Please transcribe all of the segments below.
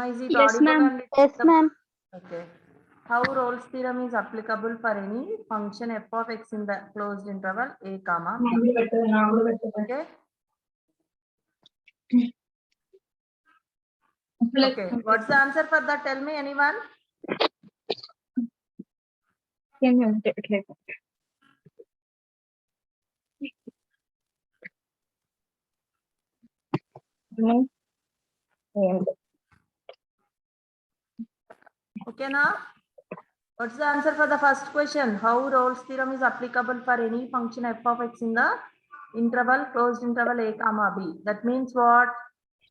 Is it Yes, audible? ma'am. Yes, ma'am. Okay. How Rolle's theorem is applicable for any function f of x in the closed interval a comma b? Okay. Okay. What's the answer for that? Tell me, anyone? Okay, now what's the answer for the first question? How Rolle's theorem is applicable for any function f of x in the interval closed interval a comma b? That means what?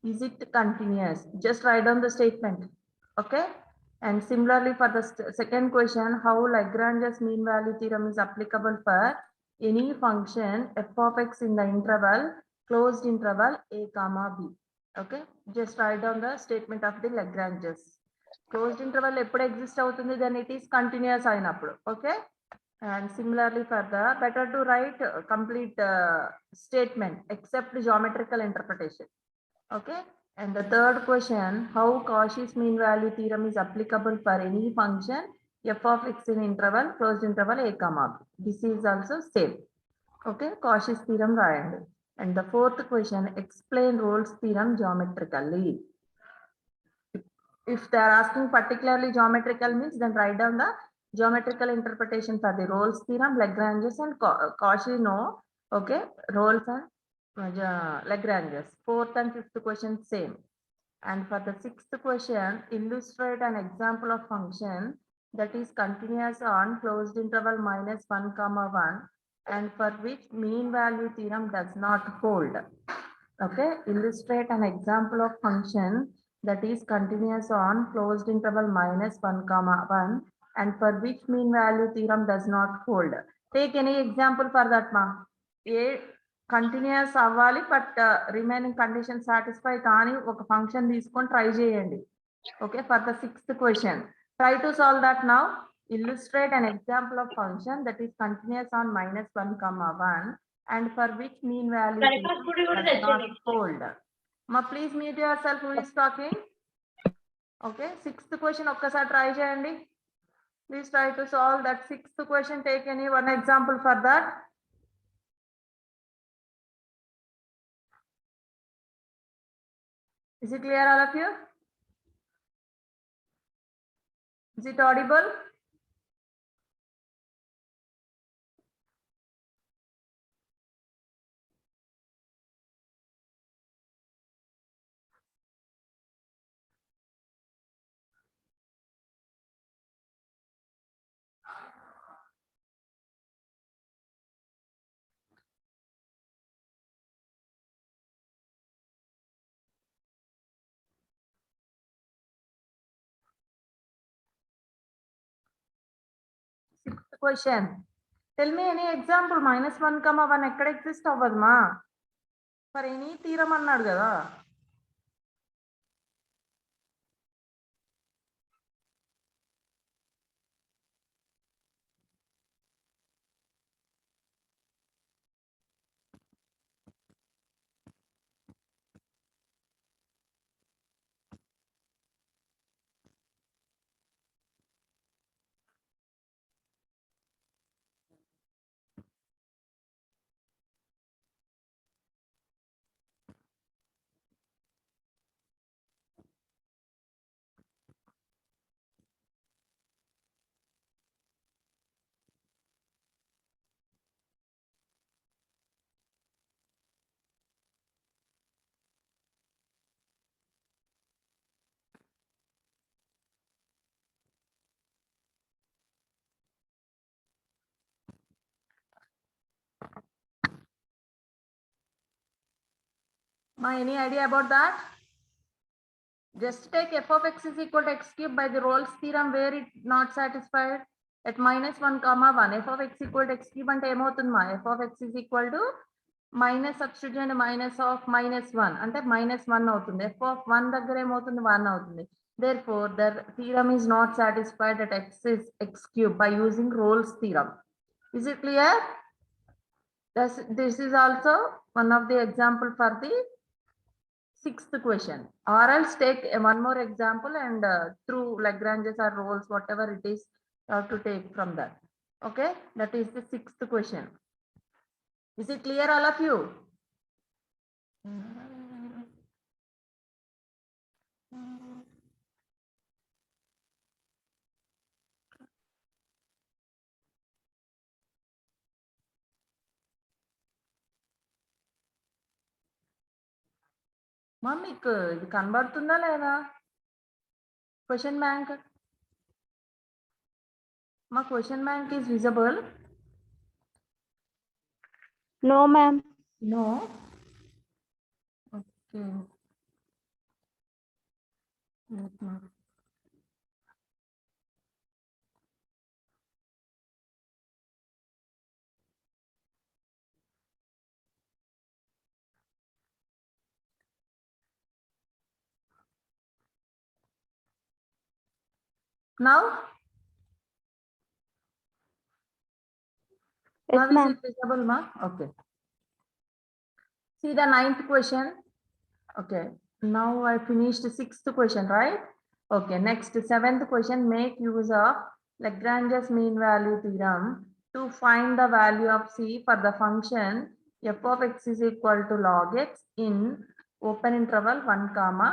Is it continuous? Just write down the statement. Okay. And similarly for the second question, how Lagrange's mean value theorem is applicable for any function f of x in the interval closed interval a comma b? Okay. Just write down the statement of the Lagrange's. Closed interval ఎప్పుడు exist అవుతుంది, then it is continuous అయినప్పుడు. Okay. And similarly for the better to write complete statement except geometrical interpretation. Okay. And the third question, how Cauchy's mean value theorem is applicable for any function f of x in interval closed interval a comma b? This is also same. Okay. Cauchy's theorem రాయండి. And the fourth question, explain Rolle's theorem geometrically. If they are asking particularly geometrical means, then write down the geometrical interpretation for the Rolle's theorem, Lagrange's and Cauchy. No. Okay. Rolle's and Lagrange's. Fourth and fifth question same. And for the sixth question, illustrate an example of function that is continuous on closed interval minus 1 comma 1 and for which mean value theorem does not hold. Okay. Illustrate an example of function that is continuous on closed interval minus 1 comma 1 and for which mean value theorem does not hold. Take any example for that, ma. A continuous అవ్వాలి but remaining condition satisfy కానీ ఒక function తీసుకొని try చేయండి. Okay. For the sixth question, try to solve that now. Illustrate an example of function that is continuous on minus 1 comma 1 and for which mean value does not hold. Ma, please mute yourself. Who is talking? Okay. Sixth question ఒక్కసారి try చేయండి. Please try to solve that sixth question. Take any one example for that. Is it clear, all of you? Is it audible? Sixth question. Tell me any example minus 1 comma 1 ఎక్కడ exist అవ్వదు మా. For any theorem అన్నాడు కదా. Ma, any idea about that? Just take f of x is equal to x cube by the Rolle's theorem where it not satisfied at minus 1 comma 1. F of x equal to x cube అంటే ఏమవుతుంది మా? F of x is equal to minus substitute minus of minus 1 అంటే minus 1 అవుతుంది. F of 1 దగ్గర ఏమవుతుంది? 1 అవుతుంది. Therefore, the theorem is not satisfied at x is x cube by using Rolle's theorem. Is it clear? This is also one of the example for the sixth question, or else take one more example and through Lagrange's or roles, whatever it is, you have to take from that. Okay, that is the sixth question. Is it clear, all of you? మా మీకు ఇది కనబడుతుందా లేదా question bank? మా question bank is visible? No, ma'am. No. Okay. Now? Yes, Now is ma'am. it visible, ma? Okay. See the ninth question. Okay. Now I finished the sixth question, right? Okay. Next, seventh question. Make use of Lagrange's mean value theorem to find the value of C for the function f of x is equal to log x in open interval 1 comma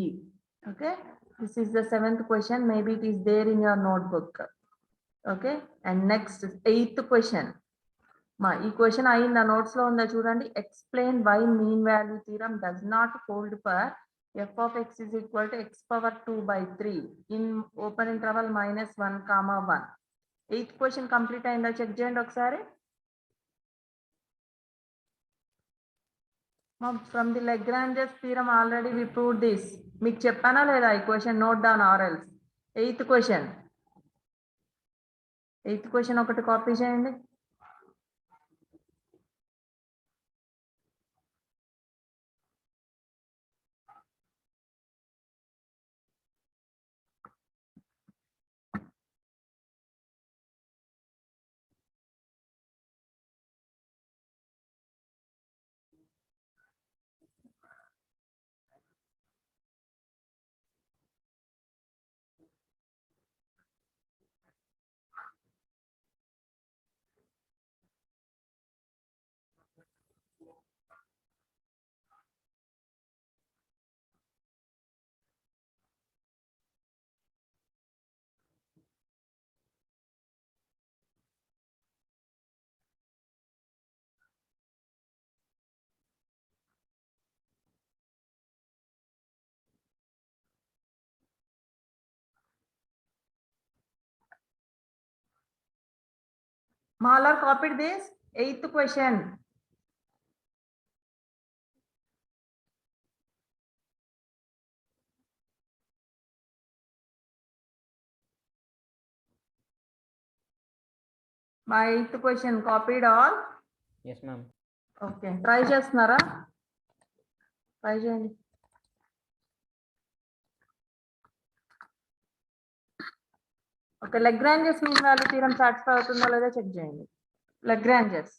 e. Okay. This is the seventh question. Maybe it is there in your notebook. Okay. And next, eighth question. మా ఈ question అయింది notes లో ఉందా చూడండి. Explain why mean value theorem does not hold for f of x is equal to x power 2/3 in open interval -1, 1. Eighth question complete అయిందా check చేయండి ఒకసారి. From the Lagrange's theorem already we prove this. మీకు చెప్పానా లేదా ఈ question? Note down or else. Eighth question ఒకటి copy చేయండి. Mahler copied this. Eighth question. My eighth question copied all? Yes, ma'am. Okay. Try చేస్తున్నారా? Try చేయండి. Okay. Lagrange's mean value theorem satisfy అవుతుందో లేదో చెక్ చేయండి. Lagrange's.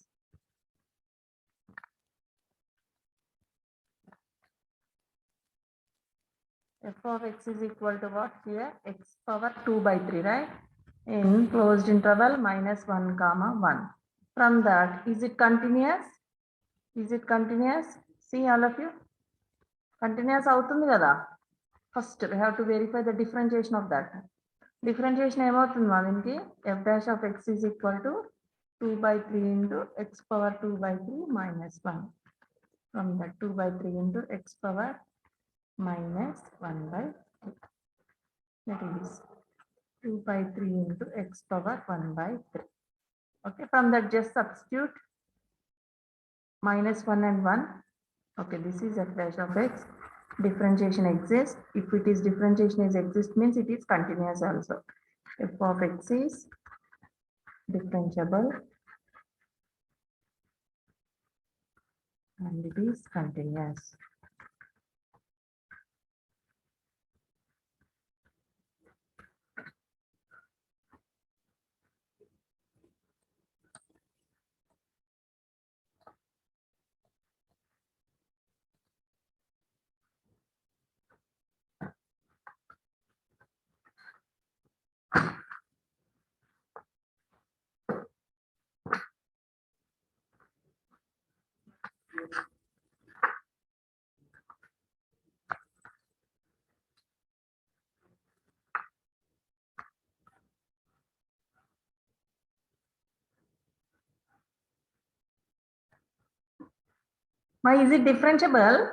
F of x is equal to what here? X power 2/3, right? In closed interval -1, 1. From that, is it continuous? Is it continuous? See all of you. Continuous అవుతుంది కదా. First, we have to verify the differentiation of that. Differentiation ఏమవుతుంది మా దీనికి? F dash of x is equal to 2/3 into x power 2/3 -1. From that 2/3 into x power -1/3. That is 2/3 into x power 1/3. Okay, from that just substitute -1 and 1. Okay, this is f dash of x. Differentiation exists. If it is differentiation is exist means it is continuous also. F of x is differentiable and it is continuous. Is it differentiable?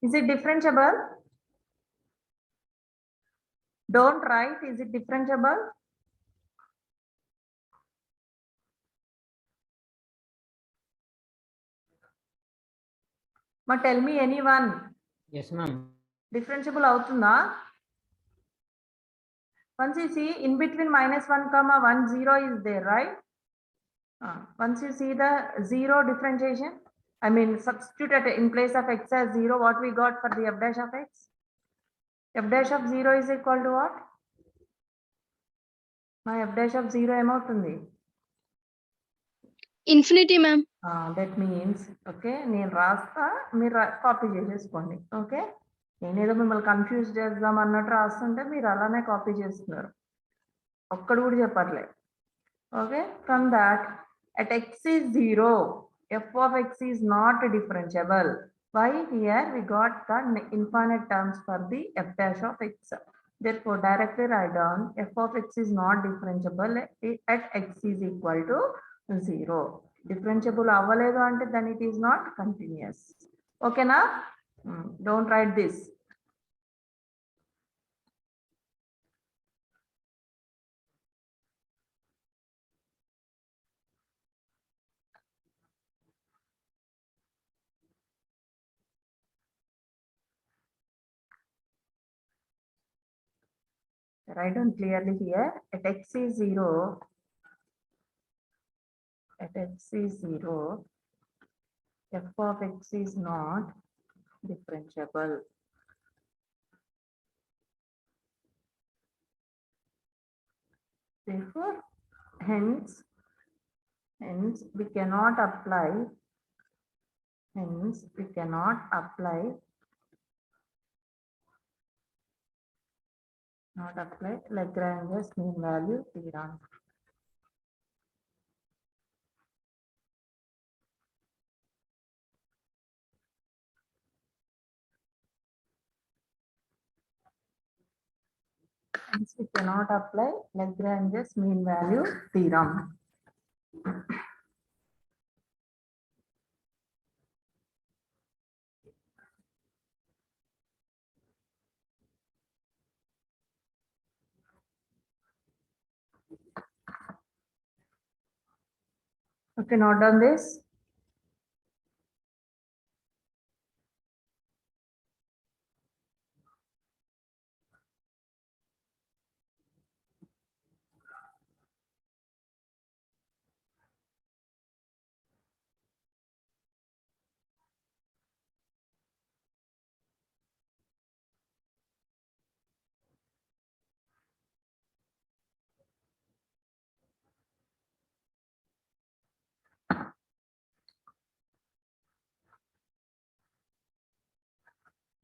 Is it differentiable? Don't write. Is it differentiable? Tell me anyone. Yes, ma'am. Differentiable outunda? Once you see in between -1, 1, 0 is there, right? Once you see the 0 differentiation, I mean substitute in place of x as 0, what we got for the f dash of x? F dash of 0 is equal to what? My f dash of 0 ఏమవుతుంది? Infinity, ma'am. That means, okay, నేను రాస్తా మీరు copy చేసేసుకోండి. Okay, నేనేదో మిమ్మల్ని confuse చేద్దాం అన్నట్టు రాస్తుంటే మీరు అలానే కాపీ చేస్తున్నారు, ఒక్కడు కూడా చెప్పట్లే. Okay, from that at x is 0, f of x is not differentiable. Why? Here we got the infinite terms for the f dash of x. Therefore, directly write down f of x is not differentiable at x is equal to 0. Differentiable avvaledu ante then it is not continuous. Okay na? Don't write this. Write down clearly here. At x is 0, at x is 0, f of x is not differentiable. Therefore, hence we cannot apply. Hence, we cannot apply. Not apply Lagrange's mean value theorem. Hence, we cannot apply Lagrange's mean value theorem. Okay, note down this.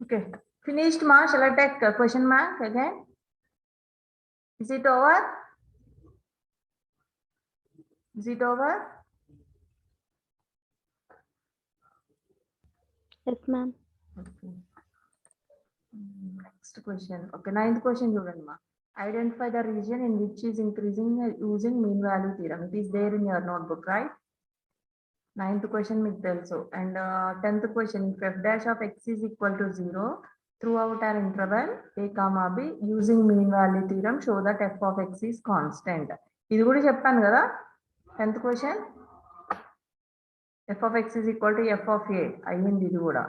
Okay, finished ma? Shall I take a question mark again? Is it over? Is it over? Yes, ma'am. Okay. Next question. Okay, 9th question chudandi ma. Identify the region in which is increasing using mean value theorem. It is there in your notebook, right? 9th question మీకు తెలుసు. And 10th question, if f dash of x is equal to 0 throughout an interval a comma b using mean value theorem show that f of x is constant. ఇది కూడా చెప్పాను కదా 10th question. f of x is equal to f of a అయ్యింది ఇది కూడా.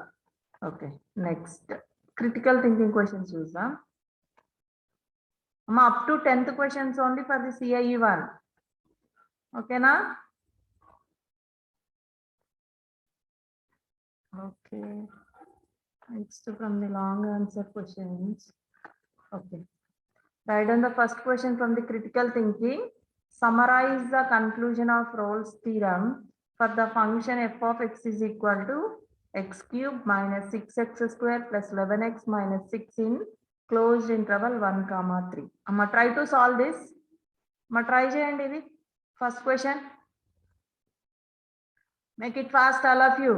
Okay, next critical thinking questions చూద్దాం. Up to 10th questions only for the CIE 1. Okay na? Okay, next from the long answer questions. Okay, write down the first question from the critical thinking. Summarize the conclusion of Rolle's theorem for the function f of x is equal to x cube minus 6x square plus 11x minus 6 in closed interval 1, 3. Amma try to solve this. Amma try cheyandi idi. First question. Make it fast, all of you.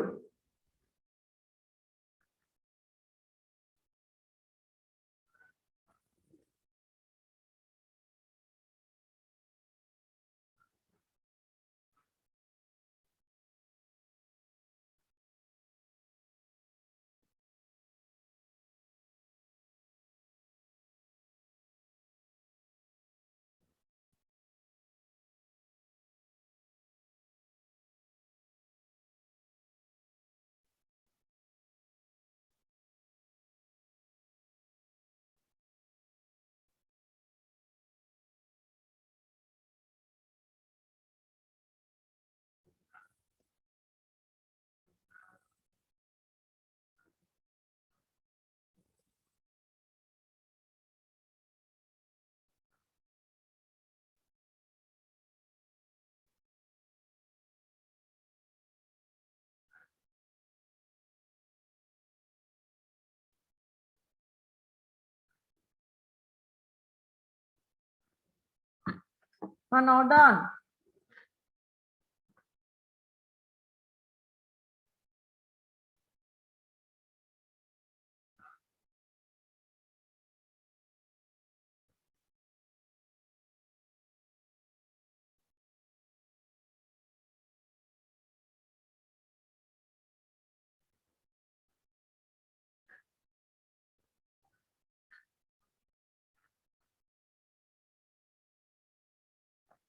Note down.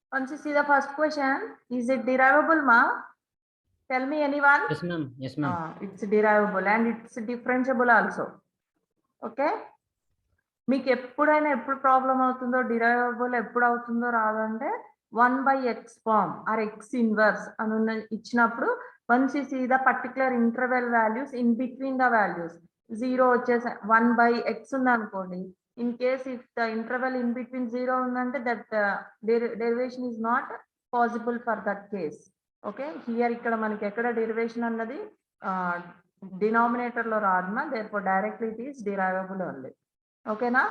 Once you see the first question, is it derivable, ma? Tell me anyone. Yes, ma'am. Yes, ma'am. It's derivable and it's differentiable also. Okay. మీకు ఎప్పుడైనా ఎప్పుడు problem అవుతుందో derivable ఎప్పుడు అవుతుందో రాదంటే 1/x form or x inverse అని ఇచ్చినప్పుడు once you see the particular interval values in between the values 0 వచ్చేసి 1/x ఉంది అనుకోండి. In case if the interval in between 0 ఉందంటే that derivation is not possible for that case. Okay, here ఇక్కడ మనకి ఎక్కడ derivation అన్నది డినామినేటర్ లో రాదమ్మా, therefore directly it is derivable only. ఓకేనా?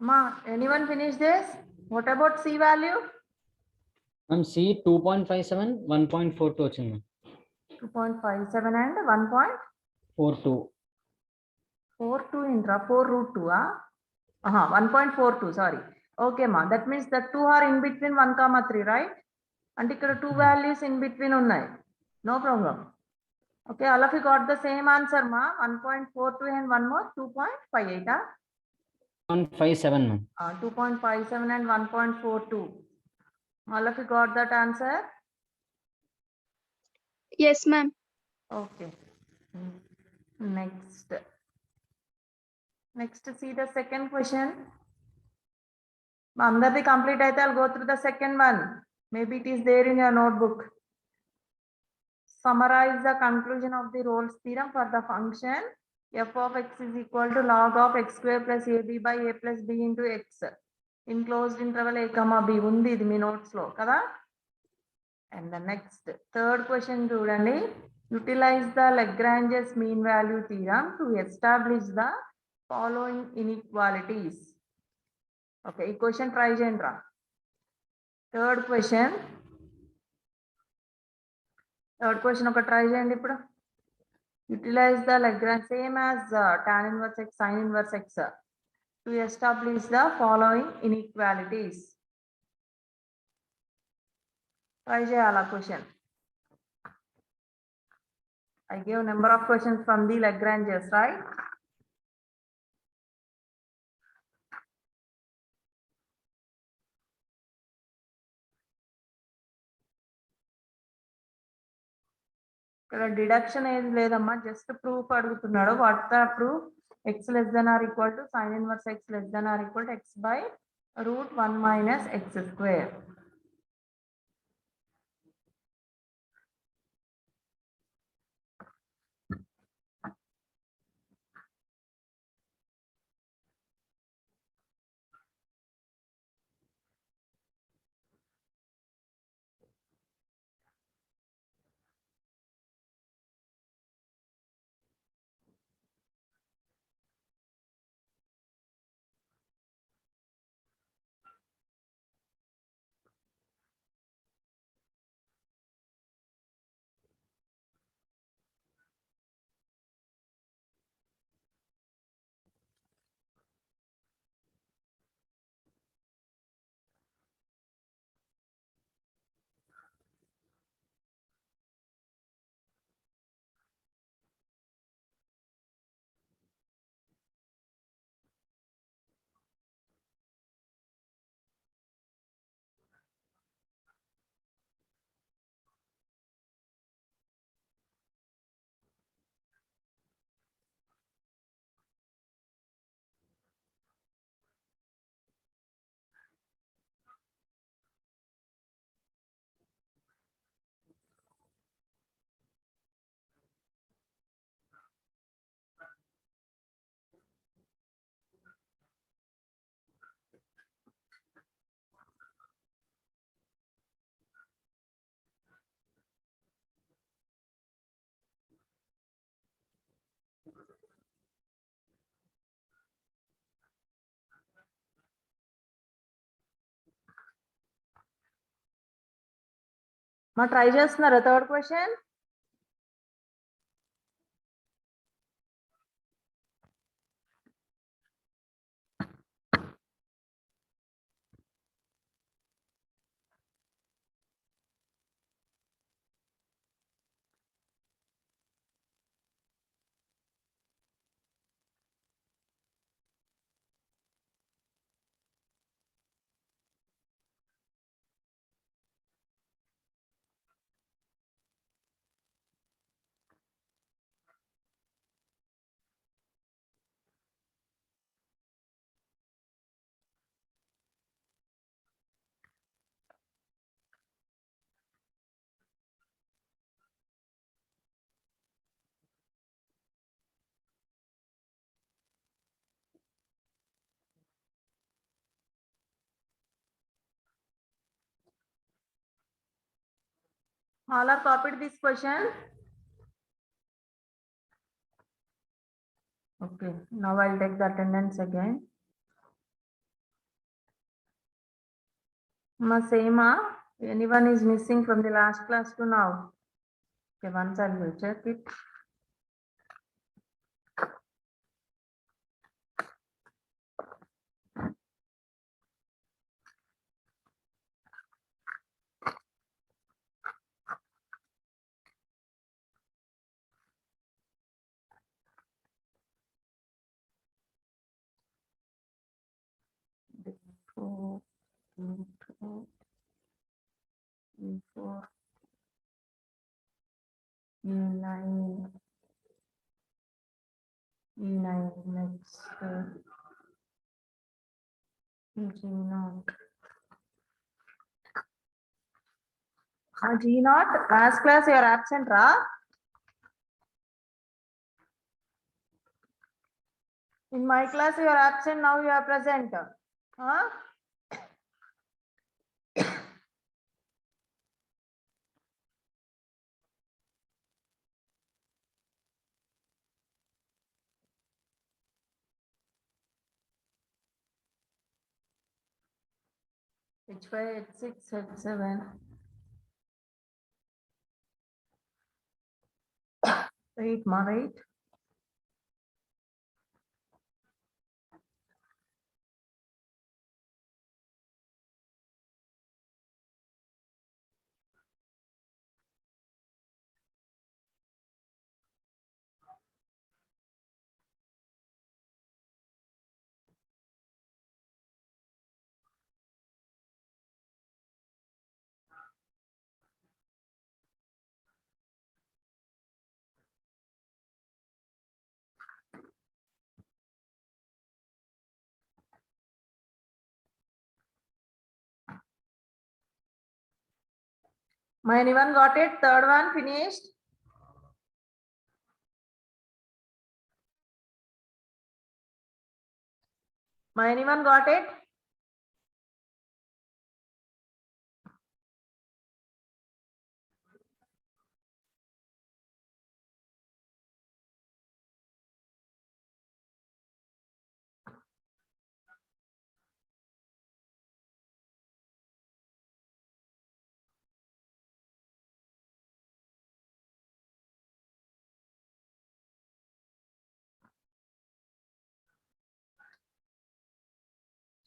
Ma, anyone finish this? What about C value? Ma'am, C 2.57, 1.42 వచ్చింది. 2.57 and 1.42. 42. Intra 4 root 2. 1.42. Sorry. Okay, ma. That means the two are in between 1, 3, right? And ఇక్కడ 2 values in between ఉన్నాయి. No problem. Okay, all of you got the same answer, ma. 1.42 and one more 2.58. 2.57, ma'am. 2.57 and 1.42. All of you got that answer? Yes, ma'am. Okay. Next, see the second question. Andardhi complete aithe I'll go through the second one. Maybe it is there in your notebook. Summarize the conclusion of the Rolle's theorem for the function f of x is equal to log of x square plus ab by a plus b into x in closed interval a comma b. Undi idi mee notes lo kada. And the next third question chudandi, utilize the Lagrange's mean value theorem to establish the following inequalities. Okay, ee question try cheyandi ra. Third question oka try cheyandi ippudu. Utilize the Lagrange same as tan inverse x sin inverse x to establish the following inequalities. Try cheyala question. I gave number of questions from the Lagrange's, right? ఇక్కడ deduction ఏది లేదమ్మా, just proof అడుగుతున్నాడు. What the proof? x less than or equal to sin inverse x less than or equal to x by root 1 minus x square. మా try చేస్తున్నారా third question? All are copied this question. Okay, now I'll take the attendance again. Same, anyone is missing from the last class to now? Okay, once I will check it. Four, two, two, four, E9, E9 next, G0. G0, last class you are absent, Ra? In my class you are absent, now you are present. Huh? H5, H6, H7. 8, right? Anyone got it? Third one finished? Anyone got it?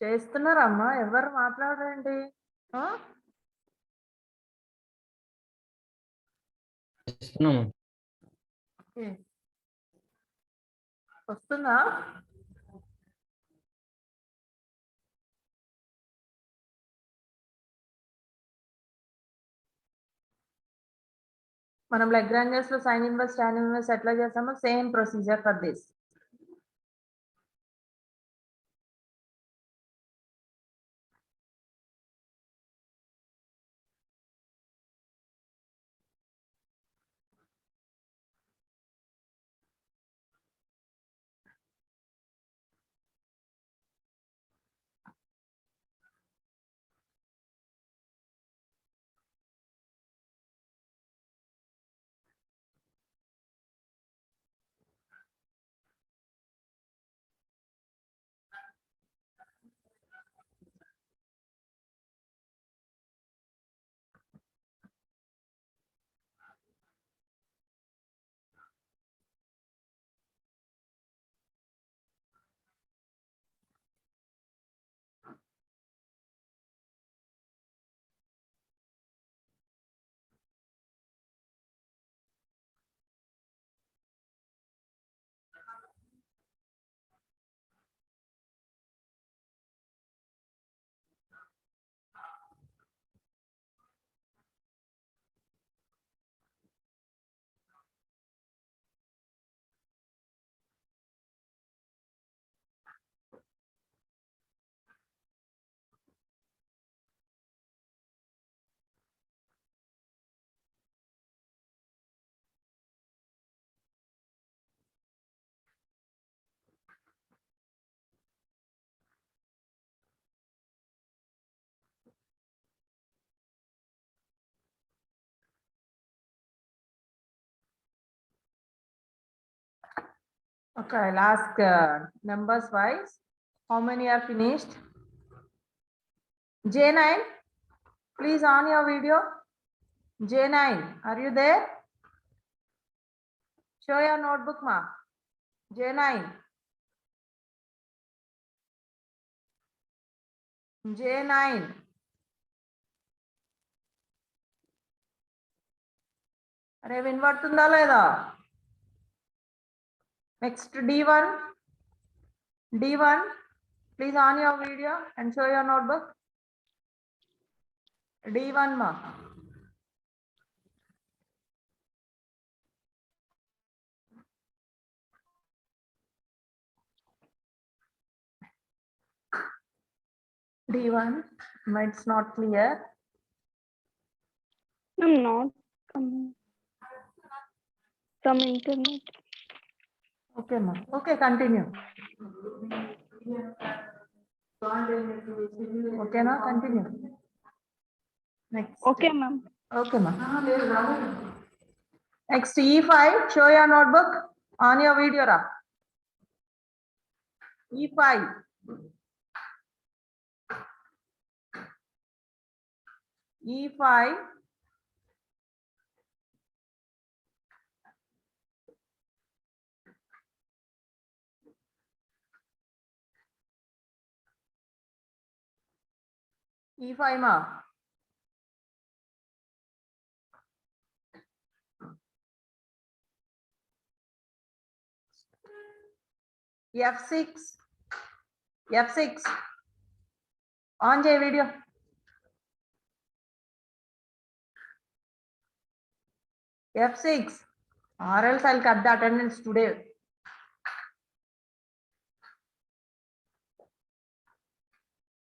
చేస్తున్నారమ్మా ఎవరు మాట్లాడండి. చేస్తున్నాము. వస్తుందా? మనం లాగ్రాంజెస్ లో sine inverse tan inverse ఎట్లా చేస్తామో same procedure for this. Okay, I'll ask numbers wise. How many are finished? J9, please on your video. J9, are you there? Show your notebook, ma. J9. J9. అరే వినబడుతుందా లేదా? Next D1. D1, please on your video and show your notebook. D1, ma. D1, it's not clear. I'm not coming from internet. Okay, ma. Okay, continue. Okay, na? Continue. Next. Okay, ma'am. Okay, ma. Next E5, show your notebook on your video, ra. E5. E5. E5, ma. F6. F6. On J video. F6. Or else I'll cut the attendance today.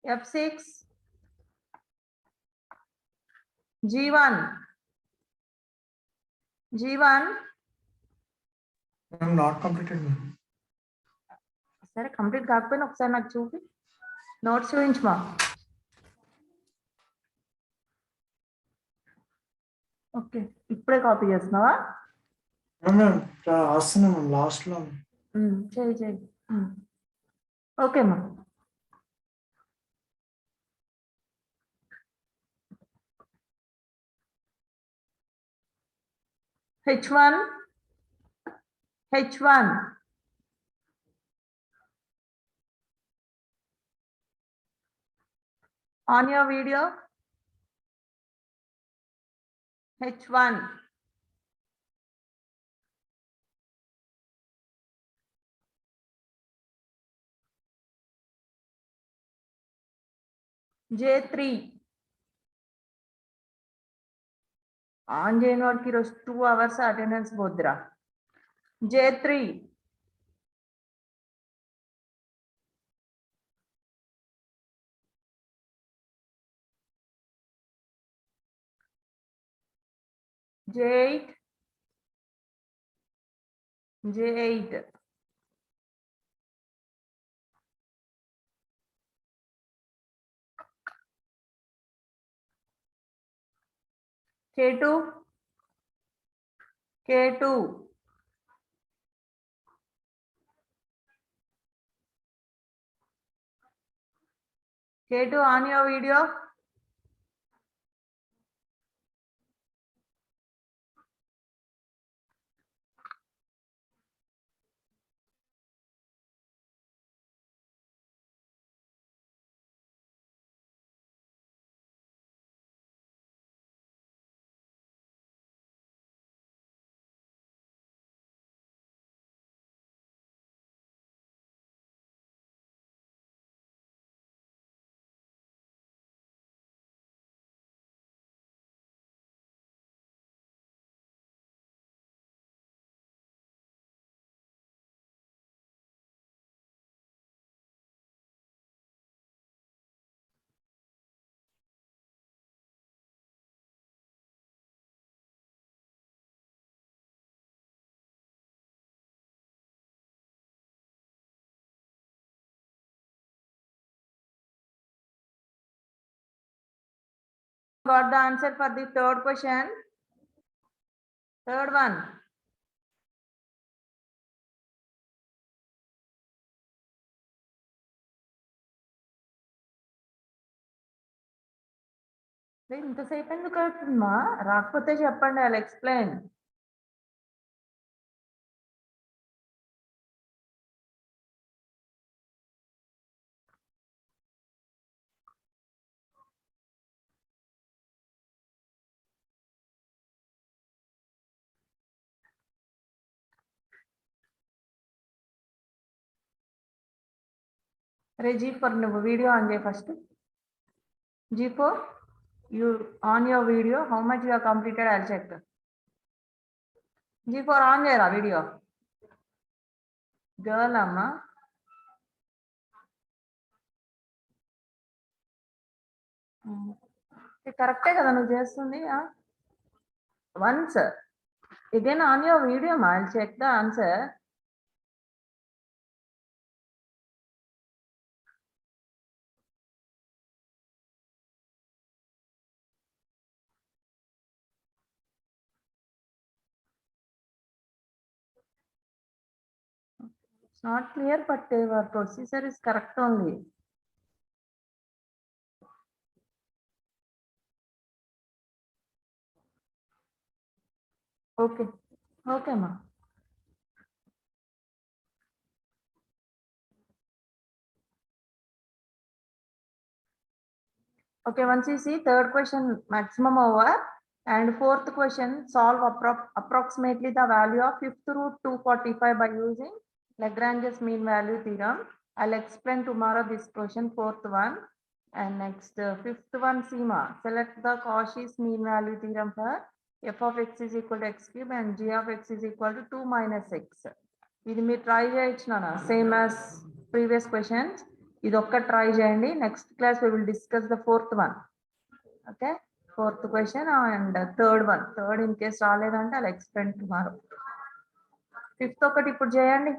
F6. G1. G1. I'm not completed, ma'am. సరే complete కాకపోయినా ఒకసారి నాకు చూపి notes చూపించమా. Okay ఇప్పుడే copy చేస్తున్నావా? రాస్తున్నాం ma'am last లో. చేయి చేయి. ఓకే మా. H1. H1. On your video. H1. J3. On J0 की रोज 2 hours attendance Bodhra. J3. J8. J8. K2. K2. K2 on your video. Got the answer for the third question. Third one. ఇంతసేపు ఎందుకు అవుతుందమ్మా? రాకపోతే చెప్పండి, ఐ విల్ ఎక్స్ప్లెయిన్. అరే G4 నువ్వు video on చేయి first. G4 you on your video, how much you have completed, I'll check. G4 on చేయరా వీడియో. గర్ల్ అమ్మా. కరెక్టే కదా నువ్వు చేస్తుంది. Once again on your video మా, I'll check the answer. It's not clear, but your procedure is correct only. Okay. Okay, ma. Okay, once you see third question maximum over and fourth question solve approximately the value of fifth root 245 by using Lagrange's mean value theorem. I'll explain tomorrow this question, fourth one. And next fifth one, Seema, select the Cauchy's mean value theorem for f of x is equal to x cube and g of x is equal to 2 minus x. ఇది మీరు try చేయొచ్చు నాన్న, same as previous questions. ఇది ఒక్క try చేయండి. Next class we will discuss the fourth one. Okay, fourth question and third one. Third in case రాలేదంటే అలా explain tomorrow. Fifth ఒకటి ఇప్పుడు చేయండి.